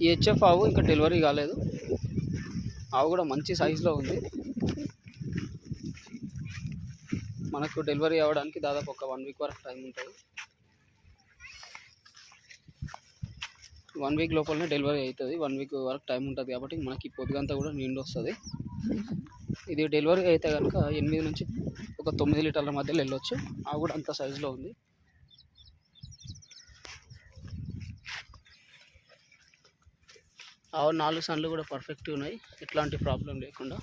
ఈ హెచ్ఎఫ్ ఆవు ఇంకా డెలివరీ కాలేదు. ఆవు కూడా మంచి సైజులో ఉంది. మనకు డెలివరీ అవ్వడానికి దాదాపు ఒక 1 వీక్ వరకు టైం ఉంటుంది. 1 వీక్ లోపలనే డెలివరీ అవుతుంది. 1 వీక్ వరకు టైం ఉంటుంది కాబట్టి మనకి పొద్దుగంతా కూడా నిండు వస్తుంది. ఇది డెలివరీ అయితే కనుక 8 నుంచి ఒక 9 లీటర్ల మధ్యలో వెళ్ళొచ్చు. ఆవు కూడా అంత సైజులో ఉంది. ఆవు 4 సన్లు కూడా పర్ఫెక్ట్గా ఉన్నాయి, ఎట్లాంటి ప్రాబ్లం లేకుండా.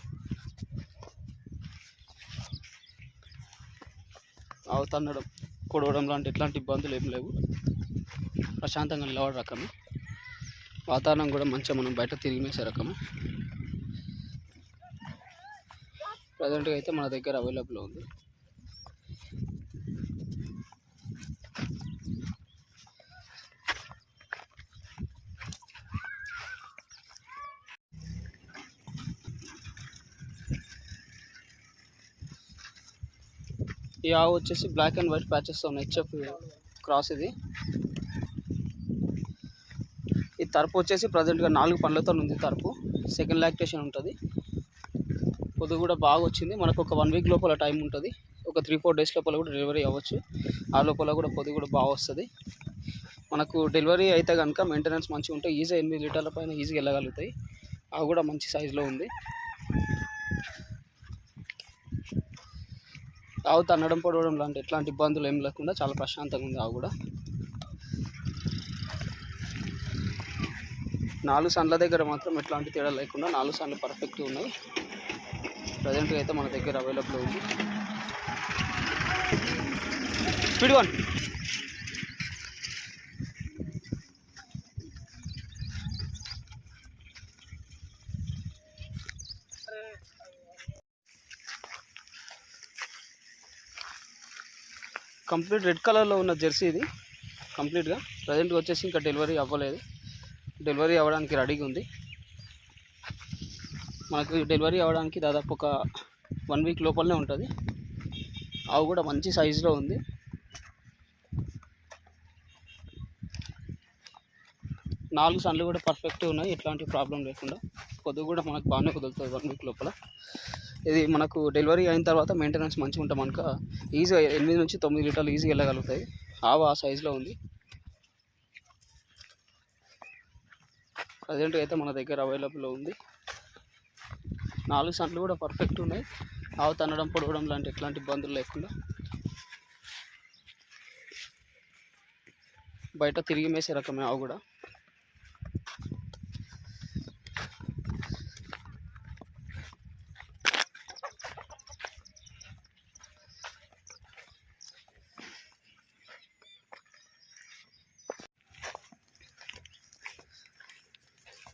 ఆవు తన్నడం పొడవడం లాంటి ఎట్లాంటి ఇబ్బందులు ఏం లేవు. ప్రశాంతంగా నిలబడే రకమే. వాతావరణం కూడా మంచిగా మనం బయట తిరిగి మేసే రకమే. ప్రజెంట్గా అయితే మన దగ్గర అవైలబుల్ ఉంది. ఈ ఆవు వచ్చేసి బ్లాక్ అండ్ వైట్ ప్యాచెస్తో ఉన్న హెచ్ఎఫ్ క్రాస్ ఇది. ఈ తరపు వచ్చేసి ప్రజెంట్గా 4 పళ్ళతో ఉంది. తరపు సెకండ్ లాక్టేషన్ ఉంటుంది. పొద్దు కూడా బాగా వచ్చింది. మనకు ఒక 1 వీక్ లోపల టైం ఉంటుంది. ఒక 3-4 డేస్ లోపల కూడా డెలివరీ అవ్వచ్చు. ఆ లోపల కూడా పొద్దు కూడా బాగా వస్తుంది. మనకు డెలివరీ అయితే కనుక మెయింటెనెన్స్ మంచిగా ఉంటే ఈజీ 8 లీటర్ల పైన ఈజీగా వెళ్ళగలుగుతాయి. అవి కూడా మంచి సైజులో ఉంది. ఆవు తన్నడం పొడవడం లాంటి ఎట్లాంటి ఇబ్బందులు ఏం లేకుండా చాలా ప్రశాంతంగా ఉంది. ఆవు కూడా 4 సన్ల దగ్గర మాత్రం ఎట్లాంటి తేడా లేకుండా 4 సన్లు పర్ఫెక్ట్గా ఉన్నాయి. ప్రజెంట్గా అయితే మన దగ్గర అవైలబుల్ ఉంది. స్పీడ్ 1. కంప్లీట్ రెడ్ కలర్లో ఉన్న జెర్సీ ఇది కంప్లీట్గా. ప్రజెంట్గా వచ్చేసి ఇంకా డెలివరీ అవ్వలేదు. డెలివరీ అవ్వడానికి రెడీగా ఉంది. మనకు డెలివరీ అవ్వడానికి దాదాపు ఒక 1 వీక్ లోపలనే ఉంటుంది. ఆవు కూడా మంచి సైజులో ఉంది. నాలుగు సన్లు కూడా పర్ఫెక్ట్గా ఉన్నాయి, ఎట్లాంటి ప్రాబ్లం లేకుండా. పొద్దు కూడా మనకు బాగానే కుదురుతుంది 1 వీక్ లోపల. ఇది మనకు డెలివరీ అయిన తర్వాత మెయింటెనెన్స్ మంచిగా ఉంటే మనకు ఈజీగా 8 నుంచి 9 లీటర్లు ఈజీగా వెళ్ళగలుగుతాయి. ఆవు ఆ సైజులో ఉంది. ప్రజెంట్గా అయితే మన దగ్గర అవైలబుల్ ఉంది. 4 సన్లు కూడా పర్ఫెక్ట్ ఉన్నాయి. ఆవు తన్నడం పొడవడం లాంటి ఎట్లాంటి ఇబ్బందులు లేకుండా బయట తిరిగి మేసే రకమే ఆవు కూడా.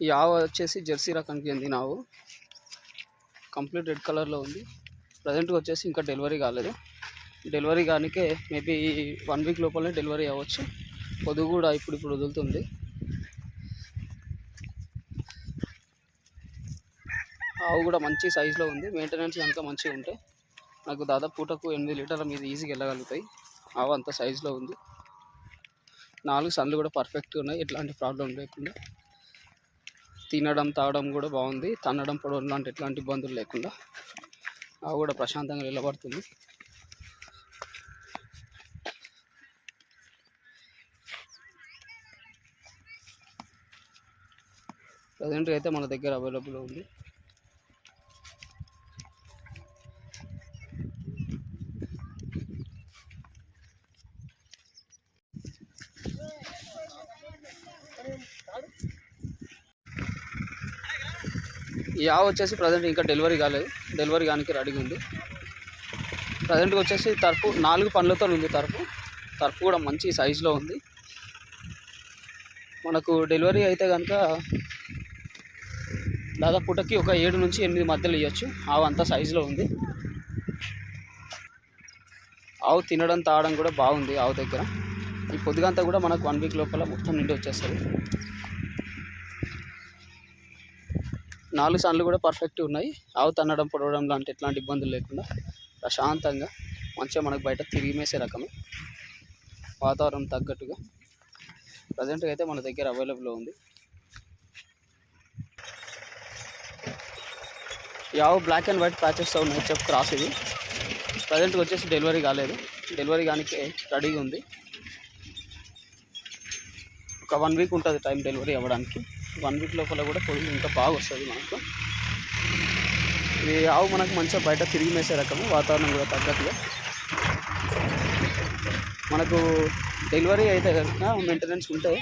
ఈ ఆవు వచ్చేసి జెర్సీ రకానికి చెందిన ఆవు. కంప్లీట్ రెడ్ కలర్లో ఉంది. ప్రజెంట్గా వచ్చేసి ఇంకా డెలివరీ కాలేదు. డెలివరీ కానికే మేబీ 1 వీక్ లోపలనే డెలివరీ అవ్వచ్చు. పొదుగు కూడా ఇప్పుడు వదులుతుంది. ఆవు కూడా మంచి సైజులో ఉంది. మెయింటెనెన్స్ కనుక మంచిగా ఉంటే నాకు దాదాపు పూటకు 8 లీటర్ల మీద ఈజీగా వెళ్ళగలుగుతాయి. ఆవు అంత సైజులో ఉంది. 4 సన్లు కూడా పర్ఫెక్ట్గా ఉన్నాయి, ఎట్లాంటి ప్రాబ్లం లేకుండా. తినడం తాగడం కూడా బాగుంది. తన్నడం పొడవడం లాంటి ఎట్లాంటి ఇబ్బందులు లేకుండా ఆవు కూడా ప్రశాంతంగా నిలబడుతుంది. ప్రజెంట్గా అయితే మన దగ్గర అవైలబుల్ ఉంది. ఈ ఆవు వచ్చేసి ప్రజెంట్ ఇంకా డెలివరీ కాలేదు. డెలివరీ కానికి రెడీగా ఉంది. ప్రజెంట్గా వచ్చేసి తరపు 4 పళ్ళతో ఉంది. తరపు కూడా మంచి సైజులో ఉంది. మనకు డెలివరీ అయితే కనుక దాదాపు పూటకి ఒక 7 నుంచి 8 మధ్యలో ఇవ్వచ్చు. ఆవు అంత సైజులో ఉంది. ఆవు తినడం తాగడం కూడా బాగుంది. ఆవు దగ్గర ఈ పొద్దుగంతా కూడా మనకు 1 వీక్ లోపల మొత్తం నిండి వచ్చేస్తుంది. 4 సన్లు కూడా పర్ఫెక్ట్గా ఉన్నాయి. ఆవు తన్నడం పొడవడం లాంటి ఎట్లాంటి ఇబ్బందులు లేకుండా ప్రశాంతంగా మంచిగా మనకు బయట తిరిగి మేసే రకమే, వాతావరణం తగ్గట్టుగా. ప్రజెంట్గా అయితే మన దగ్గర అవైలబుల్లో ఉంది. యావ్ బ్లాక్ అండ్ వైట్ ప్యాచెస్తో ఉన్న హెచ్ఎఫ్ క్రాస్ ఇది. ప్రజెంట్గా వచ్చేసి డెలివరీ కాలేదు, డెలివరీ కానికే రెడీగా ఉంది. ఒక 1 వీక్ ఉంటుంది టైం డెలివరీ అవ్వడానికి. 1 వీక్ లోపల కూడా పొడుగు ఇంకా బాగా వస్తుంది మనకు. ఇది ఆవు మనకు మంచిగా బయట తిరిగి మేసే రకము, వాతావరణం కూడా తగ్గట్టుగా. మనకు డెలివరీ అయితే కనుక మెయింటెనెన్స్ ఉంటే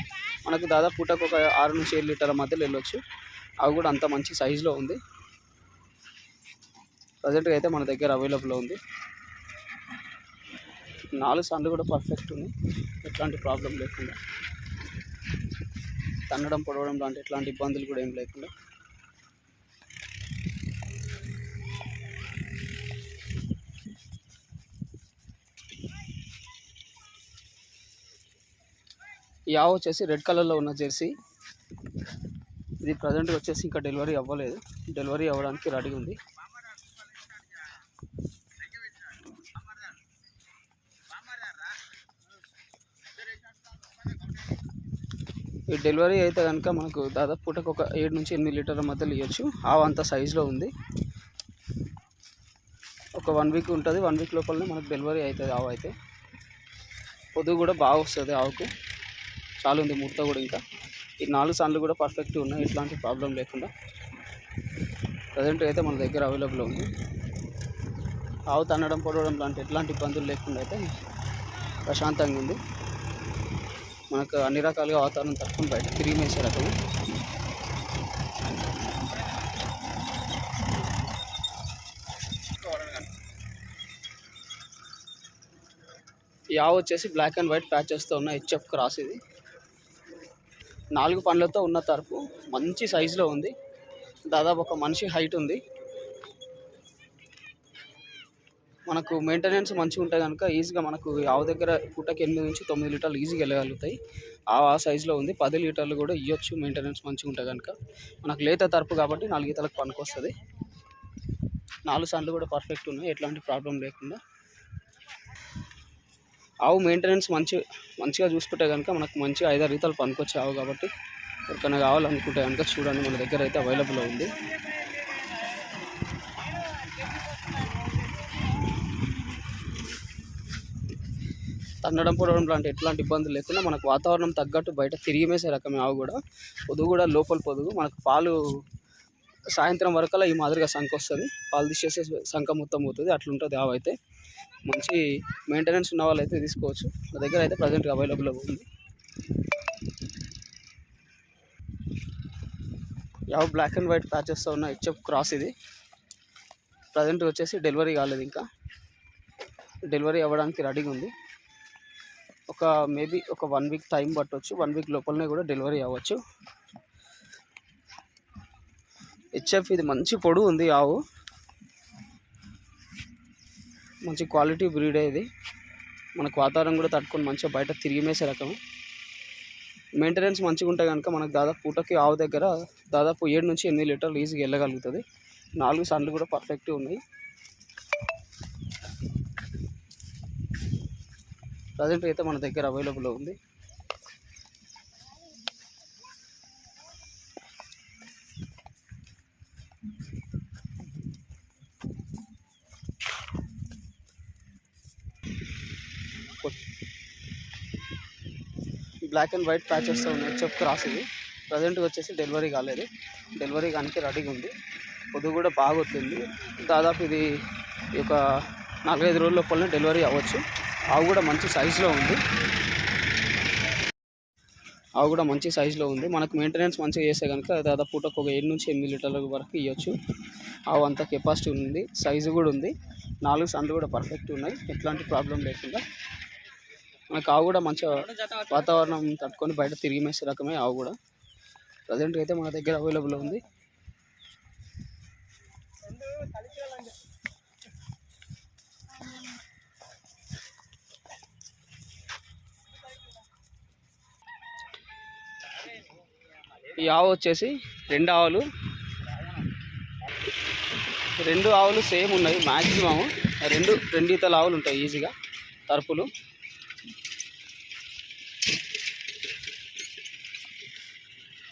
మనకు దాదాపు పూటకు ఒక 6 నుంచి 7 లీటర్ల మధ్యలో వెళ్ళొచ్చు. అవి కూడా అంత మంచి సైజులో ఉంది. ప్రజెంట్గా అయితే మన దగ్గర అవైలబుల్లో ఉంది. 4 సార్లు కూడా పర్ఫెక్ట్ ఉంది, ఎట్లాంటి ప్రాబ్లం లేకుండా. తన్నడం పొడవడం లాంటి ఎట్లాంటి ఇబ్బందులు కూడా ఏం లేకుండా. ఈ ఆవు వచ్చేసి రెడ్ కలర్లో ఉన్న జెర్సీ. ఇది ప్రజెంట్గా వచ్చేసి ఇంకా డెలివరీ అవ్వలేదు, డెలివరీ అవ్వడానికి రెడీగా ఉంది. ఈ డెలివరీ అయితే కనుక మనకు దాదాపు పూటకు ఒక 7 నుంచి 8 లీటర్ల మధ్యలో ఇవ్వచ్చు. ఆవు అంత సైజులో ఉంది. ఒక 1 వీక్ ఉంటుంది, 1 వీక్ లోపలనే మనకు డెలివరీ అవుతుంది. ఆవు అయితే పొదుగు కూడా బాగా వస్తుంది ఆవుకు, చాలా ఉంది ముడత కూడా. ఇంకా ఈ 4 సార్లు కూడా పర్ఫెక్ట్గా ఉన్నాయి, ఎట్లాంటి ప్రాబ్లం లేకుండా. ప్రజెంట్ అయితే మన దగ్గర అవైలబుల్ ఉంది. ఆవు తన్నడం పొడవడం లాంటి ఎట్లాంటి ఇబ్బందులు లేకుండా అయితే ప్రశాంతంగా ఉంది. మనకు అన్ని రకాలుగా వాతావరణం తట్టుకుని బయట తిరిగి మేసే రకము. ఈ ఆవు వచ్చేసి బ్లాక్ అండ్ వైట్ ప్యాచెస్తో ఉన్న హెచ్ఎఫ్ క్రాస్ ఇది. 4 పండ్లతో ఉన్న తరపు మంచి సైజులో ఉంది, దాదాపు ఒక మనిషి హైట్ ఉంది. మనకు మెయింటెనెన్స్ మంచిగా ఉంటే కనుక ఈజీగా మనకు ఆవు దగ్గర పూటకి 8 నుంచి 9 లీటర్లు ఈజీగా వెళ్ళగలుగుతాయి. ఆ సైజులో ఉంది. 10 లీటర్లు కూడా ఇవ్వచ్చు మెయింటెనెన్స్ మంచిగా ఉంటే కనుక. మనకు లేత తరపు కాబట్టి 4 ఈతలకు పనికొస్తుంది. 4 సార్లు కూడా పర్ఫెక్ట్ ఉన్నాయి, ఎట్లాంటి ప్రాబ్లం లేకుండా. ఆవు మెయింటెనెన్స్ మంచిగా చూసుకుంటే కనుక మనకు మంచిగా 5-6 ఈతలు పనికొచ్చే ఆవు కాబట్టి ఎవరికైనా కావాలనుకుంటే కనుక చూడండి, మన దగ్గర అయితే అవైలబుల్ ఉంది. తన్నడం పొడవడం లాంటి ఎట్లాంటి ఇబ్బందులు లేకుండా మనకు వాతావరణం తగ్గట్టు బయట తిరిగి మేసే రకమే ఆవు కూడా. పొదుగు కూడా లోపల పొదుగు. మనకు పాలు సాయంత్రం వరకల్లా ఈ మాదిరిగా సంఖ వస్తుంది, పాలు తీసేసే సంఖ మొత్తం పోతుంది, అట్లుంటుంది ఆవు అయితే. మంచి మెయింటెనెన్స్ ఉన్న వాళ్ళు అయితే తీసుకోవచ్చు. మా దగ్గర అయితే ప్రజెంట్గా అవైలబుల్ ఉంది. ఆవు బ్లాక్ అండ్ వైట్ ప్యాచెస్తో ఉన్న హెచ్ఎఫ్ క్రాస్ ఇది. ప్రజెంట్ వచ్చేసి డెలివరీ కాలేదు, ఇంకా డెలివరీ అవ్వడానికి రెడీగా ఉంది. మేబీ ఒక 1 వీక్ టైం పట్టవచ్చు, 1 వీక్ లోపలనే కూడా డెలివరీ అవ్వచ్చు. హెచ్ఎఫ్ ఇది మంచి పొడుగు ఉంది ఆవు, మంచి క్వాలిటీ బ్రీడే ఇది. మనకు వాతావరణం కూడా తట్టుకొని మంచిగా బయట తిరిగి మేసే రకం. మెయింటెనెన్స్ మంచిగా ఉంటే కనుక మనకు దాదాపు పూటకి ఆవు దగ్గర దాదాపు 7 నుంచి 8 లీటర్లు ఈజీగా వెళ్ళగలుగుతుంది. 4 సార్లు కూడా పర్ఫెక్ట్గా ఉన్నాయి. ప్రజెంట్ అయితే మన దగ్గర అవైలబుల్లో ఉంది. బ్లాక్ అండ్ వైట్ ప్యాచెస్తో ఉన్న హెచ్ఎఫ్ క్రాస్ ఇది. ప్రజెంట్గా వచ్చేసి డెలివరీ కాలేదు, డెలివరీ కానికి రెడీగా ఉంది. పొదుగు కూడా బాగా వస్తుంది. దాదాపు ఇది ఒక 4-5 రోజుల లోపలనే డెలివరీ అవ్వచ్చు. ఆవు కూడా మంచి సైజులో ఉంది. మనకు మెయింటెనెన్స్ మంచిగా చేస్తే కనుక దాదాపు పూటకు ఒక 7 నుంచి 8 లీటర్ల వరకు ఇవ్వచ్చు. ఆవు అంత కెపాసిటీ ఉంది, సైజు కూడా ఉంది. 4 సార్లు కూడా పర్ఫెక్ట్ ఉన్నాయి, ఎట్లాంటి ప్రాబ్లం లేకుండా. మనకు ఆవు కూడా మంచిగా వాతావరణం తట్టుకొని బయట తిరిగి మేసే రకమే ఆవు కూడా. ప్రజెంట్గా అయితే మన దగ్గర అవైలబుల్ ఉంది. ఈ ఆవు వచ్చేసి 2 ఆవులు సేమ్ ఉన్నాయి మ్యాక్సిమం. రెండు ఈతల ఆవులు ఉంటాయి ఈజీగా తరపులు.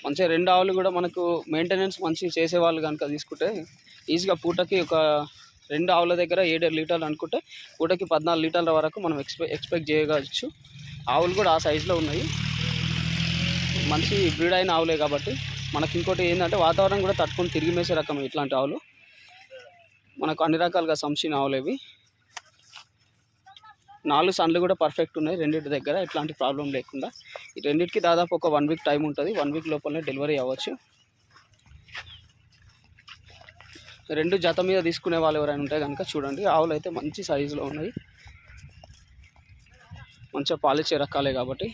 మంచిగా 2 ఆవులు కూడా మనకు మెయింటెనెన్స్ మంచిగా చేసేవాళ్ళు కనుక తీసుకుంటే ఈజీగా పూటకి ఒక 2 ఆవుల దగ్గర 7 లీటర్లు అనుకుంటే పూటకి 14 లీటర్ల వరకు మనం ఎక్స్పెక్ట్ చేయవచ్చు. ఆవులు కూడా ఆ సైజులో ఉన్నాయి, మంచి బ్రీడ్ అయిన ఆవులే కాబట్టి. మనకి ఇంకోటి ఏంటంటే వాతావరణం కూడా తట్టుకొని తిరిగి మేసే రకం ఇట్లాంటి ఆవులు. మనకు అన్ని రకాలుగా సంసిన ఆవులు ఇవి. 4 సన్లు కూడా పర్ఫెక్ట్ ఉన్నాయి రెండింటి దగ్గర, ఎట్లాంటి ప్రాబ్లం లేకుండా. ఈ రెండింటికి దాదాపు ఒక 1 వీక్ టైం ఉంటుంది. 1 వీక్ లోపలనే డెలివరీ అవ్వచ్చు. 2 జత మీద తీసుకునే వాళ్ళు ఎవరైనా ఉంటే కనుక చూడండి. ఆవులు అయితే మంచి సైజులో ఉన్నాయి, మంచిగా పాలిచ్చే రకాలే కాబట్టి.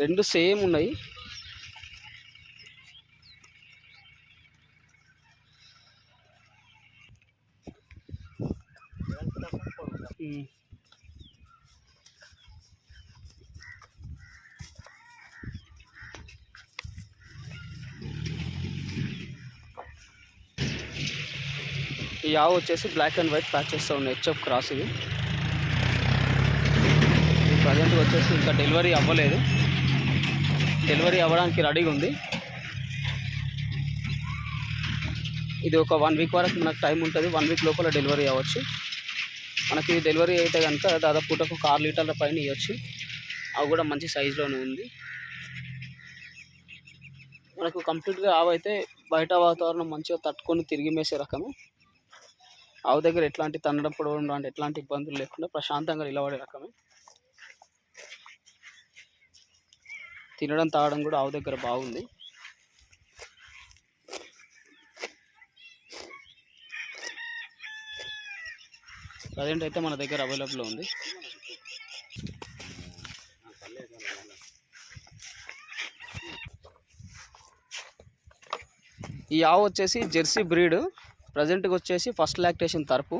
2 సేమ్ ఉన్నాయి. ఈ ఆవు వచ్చేసి బ్లాక్ అండ్ వైట్ ప్యాచెస్తో ఉన్నాయి, హెచ్ఎఫ్ క్రాస్. ఇది ప్రజెంట్ వచ్చేసి ఇంకా డెలివరీ అవ్వలేదు, డెలివరీ అవ్వడానికి రెడీగా ఉంది. ఇది ఒక 1 వీక్ వరకు మనకు టైం ఉంటుంది. 1 వీక్ లోపల డెలివరీ అవ్వచ్చు. మనకి డెలివరీ అయితే కనుక దాదాపు పూటకు ఒక 6 లీటర్ల పైన ఇవ్వచ్చు. అవి కూడా మంచి సైజులోనే ఉంది. మనకు కంప్లీట్గా ఆవు అయితే బయట వాతావరణం మంచిగా తట్టుకొని తిరిగి మేసే రకమే. ఆవు దగ్గర ఎట్లాంటి తన్నడం పొడవడం లాంటి ఎట్లాంటి ఇబ్బందులు లేకుండా ప్రశాంతంగా నిలబడే రకమే. తినడం తాగడం కూడా ఆవు దగ్గర బాగుంది. ప్రజెంట్ అయితే మన దగ్గర అవైలబుల్ ఉంది. ఈ ఆవు వచ్చేసి జెర్సీ బ్రీడ్. ప్రజెంట్గా వచ్చేసి ఫస్ట్ లాక్టేషన్ తరపు.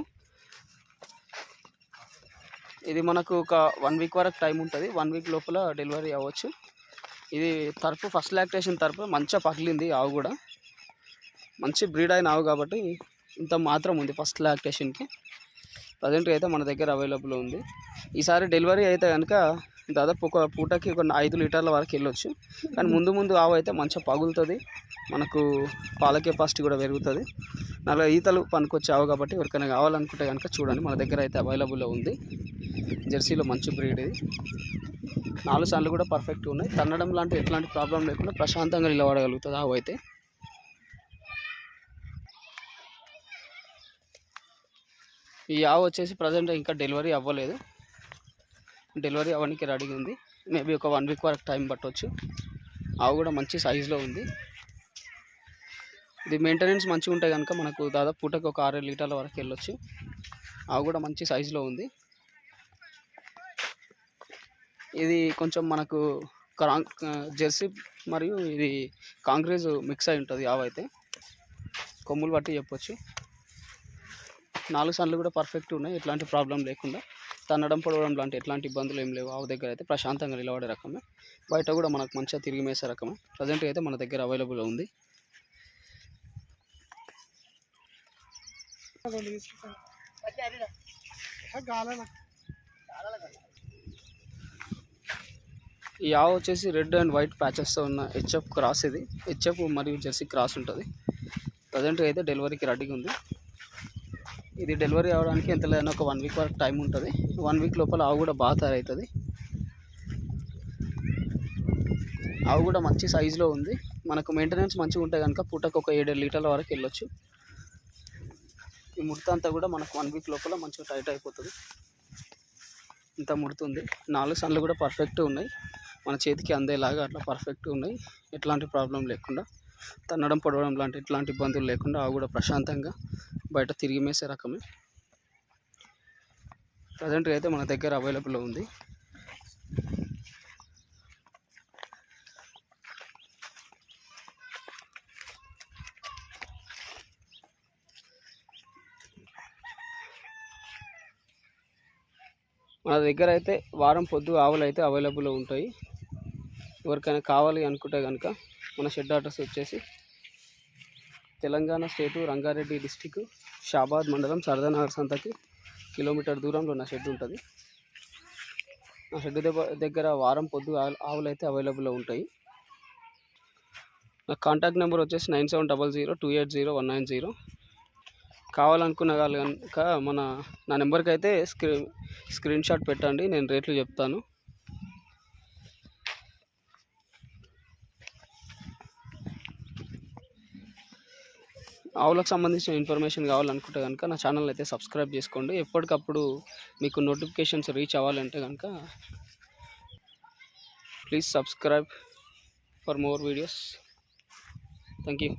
ఇది మనకు ఒక 1 వీక్ వరకు టైం ఉంటుంది. 1 వీక్ లోపల డెలివరీ అవ్వచ్చు. ఇది తరపు ఫస్ట్ లాక్టేషన్ తరపు మంచిగా పగిలింది. ఆవు కూడా మంచి బ్రీడ్ అయిన ఆవు కాబట్టి ఇంత మాత్రం ఉంది ఫస్ట్ లాక్టేషన్కి. ప్రజెంట్గా అయితే మన దగ్గర అవైలబుల్ ఉంది. ఈసారి డెలివరీ అయితే కనుక దాదాపు ఒక పూటకి ఒక 5 లీటర్ల వరకు వెళ్ళొచ్చు. కానీ ముందు ఆవు అయితే మంచిగా పగులుతుంది, మనకు పాల కెపాసిటీ కూడా పెరుగుతుంది. 4 ఈతలు పనికొచ్చే ఆవు కాబట్టి ఎవరికైనా కావాలనుకుంటే కనుక చూడండి, మన దగ్గర అయితే అవైలబుల్లో ఉంది. జెర్సీలో మంచి బ్రీడ్ ఇది. 4 సన్లు కూడా పర్ఫెక్ట్గా ఉన్నాయి. తన్నడం లాంటి ఎట్లాంటి ప్రాబ్లం లేకుండా ప్రశాంతంగా నిలబడగలుగుతుంది ఆవు అయితే. ఈ ఆవు వచ్చేసి ప్రజెంట్ ఇంకా డెలివరీ అవ్వలేదు, డెలివరీ అవ్వడానికి రెడీగా ఉంది. మేబీ ఒక 1 వీక్ వరకు టైం పట్టవచ్చు. ఆవు కూడా మంచి సైజులో ఉంది. ఇది మెయింటెనెన్స్ మంచిగా ఉంటే కనుక మనకు దాదాపు పూటకు ఒక 6 లీటర్ల వరకు వెళ్ళొచ్చు. ఆవు కూడా మంచి సైజులో ఉంది. ఇది కొంచెం మనకు జెర్సీ మరియు ఇది కాంగ్రేజ్ మిక్స్ అయి ఉంటుంది ఆవు అయితే, కొమ్ములు బట్టి చెప్పొచ్చు. 4 సన్లు కూడా పర్ఫెక్ట్ ఉన్నాయి, ఎట్లాంటి ప్రాబ్లం లేకుండా. తన్నడం పొడవడం లాంటి ఎట్లాంటి ఇబ్బందులు ఏం లేవు. ఆవు దగ్గర అయితే ప్రశాంతంగా నిలబడే రకమే. బయట కూడా మనకు మంచిగా తిరిగి మేసే రకమే. ప్రజెంట్ అయితే మన దగ్గర అవైలబుల్ ఉంది. ఈ ఆవు వచ్చేసి రెడ్ అండ్ వైట్ ప్యాచెస్తో ఉన్న హెచ్ఎఫ్ క్రాస్. ఇది హెచ్ఎఫ్ మరియు జెర్సీ క్రాస్ ఉంటుంది. ప్రజెంట్గా అయితే డెలివరీకి రెడీగా ఉంది. ఇది డెలివరీ అవ్వడానికి ఎంత లేదన్నా ఒక 1 వీక్ వరకు టైం ఉంటుంది. 1 వీక్ లోపల ఆవు కూడా బాగా తయారవుతుంది. ఆవు కూడా మంచి సైజులో ఉంది. మనకు మెయింటెనెన్స్ మంచిగా ఉంటే కనుక పూటకు ఒక 7 లీటర్ల వరకు వెళ్ళొచ్చు. ఈ ముడత అంతా కూడా మనకు 1 వీక్ లోపల మంచిగా టైట్ అయిపోతుంది. ఇంత ముడుతుంది. 4 సన్లు కూడా పర్ఫెక్ట్ ఉన్నాయి, మన చేతికి అందేలాగా అట్లా పర్ఫెక్ట్ ఉన్నాయి, ఎట్లాంటి ప్రాబ్లం లేకుండా. తన్నడం పొడవడం లాంటి ఎట్లాంటి ఇబ్బందులు లేకుండా ఆవు కూడా ప్రశాంతంగా బయట తిరిగి మేసే రకమే. ప్రజెంట్గా అయితే మన దగ్గర అవైలబుల్లో ఉంది. మన దగ్గర అయితే వారం పొద్దు ఆవులు అయితే అవైలబుల్లో ఉంటాయి. ఎవరికైనా కావాలి అనుకుంటే కనుక మన షెడ్ అడ్రస్ వచ్చేసి తెలంగాణ స్టేటు రంగారెడ్డి డిస్టిక్ షాబాద్ మండలం సరదానగర్ సంతకి కిలోమీటర్ దూరంలో నా షెడ్ ఉంటుంది. ఆ షెడ్ దగ్గర వారం పొద్దు ఆవులు అయితే అవైలబుల్లో ఉంటాయి. నా కాంటాక్ట్ నెంబర్ వచ్చేసి 9700280190. కావాలనుకున్న వాళ్ళు కనుక నా నెంబర్కి అయితే స్క్రీన్ షాట్ పెట్టండి, నేను రేట్లు చెప్తాను. ఆవులకు సంబంధించిన ఇన్ఫర్మేషన్ కావాలనుకుంటే కనుక నా ఛానల్ అయితే సబ్స్క్రైబ్ చేసుకోండి. ఎప్పటికప్పుడు మీకు నోటిఫికేషన్స్ రీచ్ అవ్వాలంటే కనుక please subscribe for more videos. Thank you.